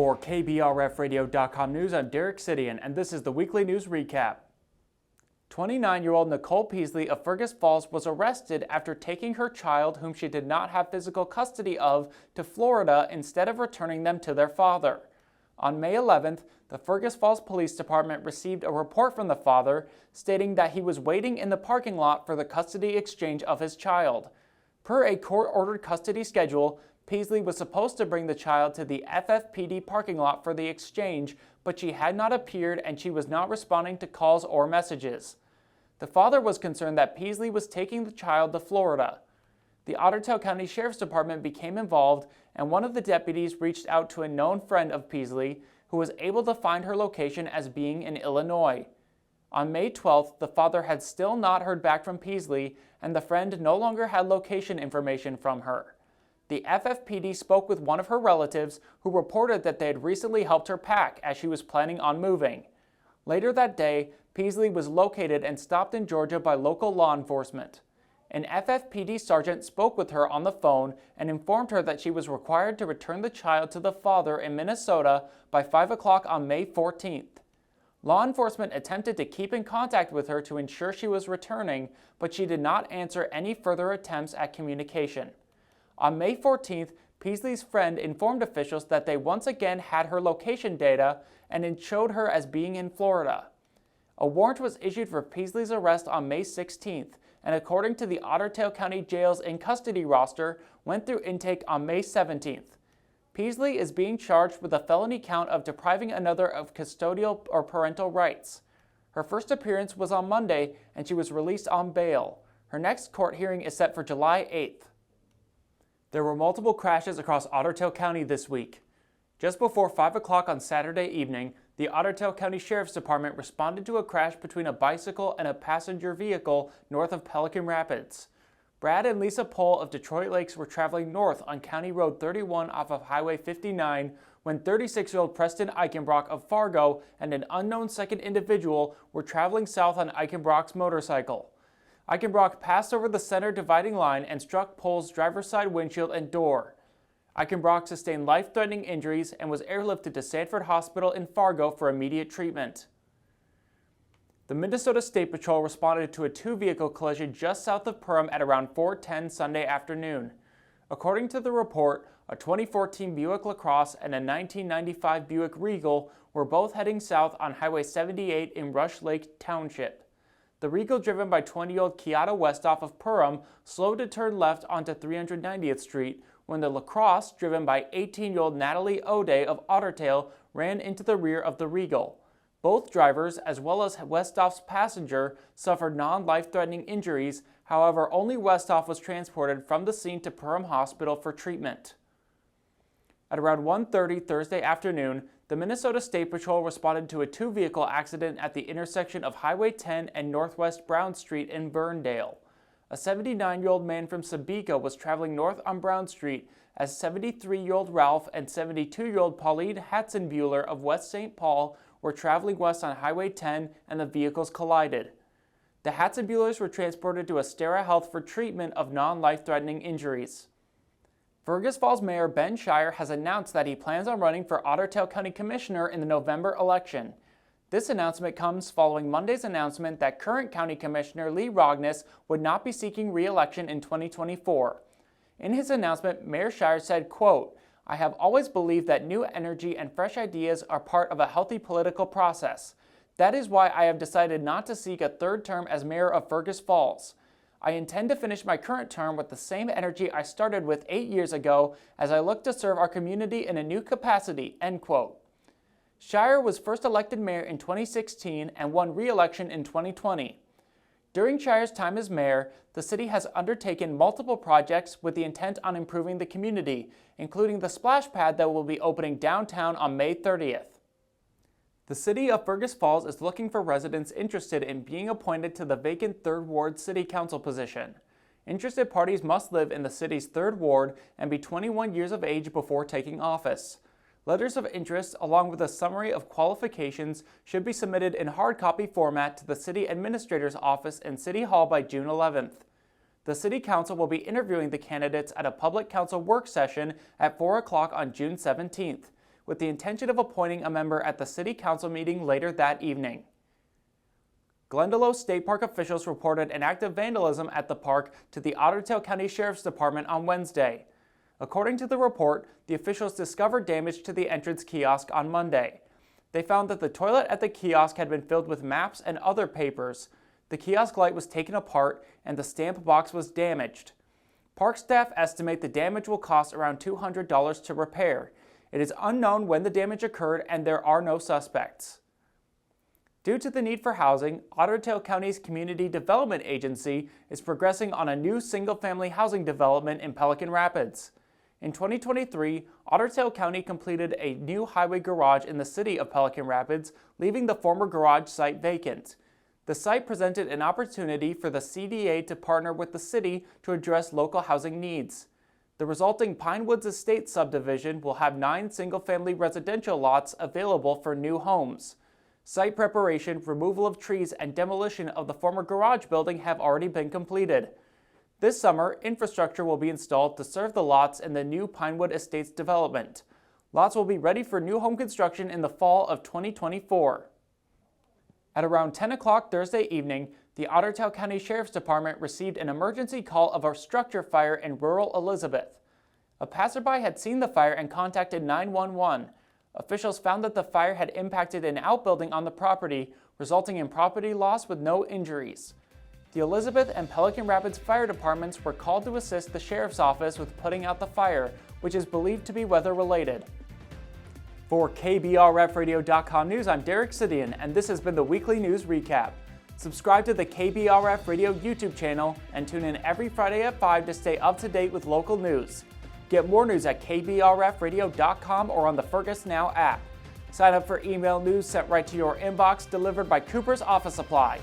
For KBRFradio.com News, I'm Derek Sidian, and this is the weekly news recap. 29-year-old Nicole Peasley of Fergus Falls was arrested after taking her child, whom she did not have physical custody of, to Florida instead of returning them to their father. On May 11th, the Fergus Falls Police Department received a report from the father stating that he was waiting in the parking lot for the custody exchange of his child. Per a court-ordered custody schedule, Peasley was supposed to bring the child to the FFPD parking lot for the exchange, but she had not appeared and she was not responding to calls or messages. The father was concerned that Peasley was taking the child to Florida. The Otter Tail County Sheriff's Department became involved, and one of the deputies reached out to a known friend of Peasley, who was able to find her location as being in Illinois. On May 12th, the father had still not heard back from Peasley, and the friend no longer had location information from her. The FFPD spoke with one of her relatives, who reported that they had recently helped her pack as she was planning on moving. Later that day, Peasley was located and stopped in Georgia by local law enforcement. An FFPD sergeant spoke with her on the phone and informed her that she was required to return the child to the father in Minnesota by 5 o'clock on May 14th. Law enforcement attempted to keep in contact with her to ensure she was returning, but she did not answer any further attempts at communication. On May 14th, Peasley's friend informed officials that they once again had her location data and it showed her as being in Florida. A warrant was issued for Peasley's arrest on May 16th, and according to the Otter Tail County Jail's in-custody roster, went through intake on May 17th. Peasley is being charged with a felony count of depriving another of custodial or parental rights. Her first appearance was on Monday, and she was released on bail. Her next court hearing is set for July 8th. There were multiple crashes across Otter Tail County this week. Just before 5 o'clock on Saturday evening, the Otter Tail County Sheriff's Department responded to a crash between a bicycle and a passenger vehicle north of Pelican Rapids. Brad and Lisa Pohl of Detroit Lakes were traveling north on County Road 31 off of Highway 59 when 36-year-old Preston Eichenbrock of Fargo and an unknown second individual were traveling south on Eichenbrock's motorcycle. Eichenbrock passed over the center dividing line and struck Pohl's driver's side windshield and door. Eichenbrock sustained life-threatening injuries and was airlifted to Sanford Hospital in Fargo for immediate treatment. The Minnesota State Patrol responded to a two-vehicle collision just south of Perham at around 4:10 Sunday afternoon. According to the report, a 2014 Buick LaCrosse and a 1995 Buick Regal were both heading south on Highway 78 in Rush Lake Township. The Regal, driven by 20-year-old Kiata Westoff of Perham, slowed to turn left onto 390th Street when the LaCrosse, driven by 18-year-old Natalie O'Day of Otter Tail, ran into the rear of the Regal. Both drivers, as well as Westoff's passenger, suffered non-life-threatening injuries. However, only Westoff was transported from the scene to Perham Hospital for treatment. At around 1:30 Thursday afternoon, the Minnesota State Patrol responded to a two-vehicle accident at the intersection of Highway 10 and Northwest Brown Street in Burndale. A 79-year-old man from Sebeka was traveling north on Brown Street as 73-year-old Ralph and 72-year-old Pauline Hatzenbuehler of West St. Paul were traveling west on Highway 10 and the vehicles collided. The Hatzenbuehlers were transported to Astera Health for treatment of non-life-threatening injuries. Fergus Falls Mayor Ben Shire has announced that he plans on running for Otter Tail County Commissioner in the November election. This announcement comes following Monday's announcement that current County Commissioner Lee Rogness would not be seeking re-election in 2024. In his announcement, Mayor Shire said, quote, "I have always believed that new energy and fresh ideas are part of a healthy political process. That is why I have decided not to seek a third term as mayor of Fergus Falls. I intend to finish my current term with the same energy I started with 8 years ago as I look to serve our community in a new capacity," end quote. Shire was first elected mayor in 2016 and won re-election in 2020. During Shire's time as mayor, the city has undertaken multiple projects with the intent on improving the community, including the splash pad that will be opening downtown on May 30th. The city of Fergus Falls is looking for residents interested in being appointed to the vacant 3rd Ward City Council position. Interested parties must live in the city's 3rd Ward and be 21 years of age before taking office. Letters of interest, along with a summary of qualifications, should be submitted in hard copy format to the City Administrator's Office in City Hall by June 11th. The City Council will be interviewing the candidates at a public council work session at 4 o'clock on June 17th, with the intention of appointing a member at the City Council meeting later that evening. Glendalough State Park officials reported an act of vandalism at the park to the Otter Tail County Sheriff's Department on Wednesday. According to the report, the officials discovered damage to the entrance kiosk on Monday. They found that the toilet at the kiosk had been filled with maps and other papers. The kiosk light was taken apart and the stamp box was damaged. Park staff estimate the damage will cost around $200 to repair. It is unknown when the damage occurred and there are no suspects. Due to the need for housing, Otter Tail County's Community Development Agency is progressing on a new single-family housing development in Pelican Rapids. In 2023, Otter Tail County completed a new highway garage in the city of Pelican Rapids, leaving the former garage site vacant. The site presented an opportunity for the CDA to partner with the city to address local housing needs. The resulting Pine Woods Estate subdivision will have 9 single-family residential lots available for new homes. Site preparation, removal of trees, and demolition of the former garage building have already been completed. This summer, infrastructure will be installed to serve the lots in the new Pinewood Estates development. Lots will be ready for new home construction in the fall of 2024. At around 10 o'clock Thursday evening, the Otter Tail County Sheriff's Department received an emergency call of a structure fire in rural Elizabeth. A passerby had seen the fire and contacted 911. Officials found that the fire had impacted an outbuilding on the property, resulting in property loss with no injuries. The Elizabeth and Pelican Rapids fire departments were called to assist the sheriff's office with putting out the fire, which is believed to be weather-related. For KBRFradio.com News, I'm Derek Sidian, and this has been the Weekly News Recap. Subscribe to the KBRF Radio YouTube channel and tune in every Friday at 5 to stay up to date with local news. Get more news at KBRFradio.com or on the Fergus Now app. Sign up for email news sent right to your inbox, delivered by Cooper's Office Supply.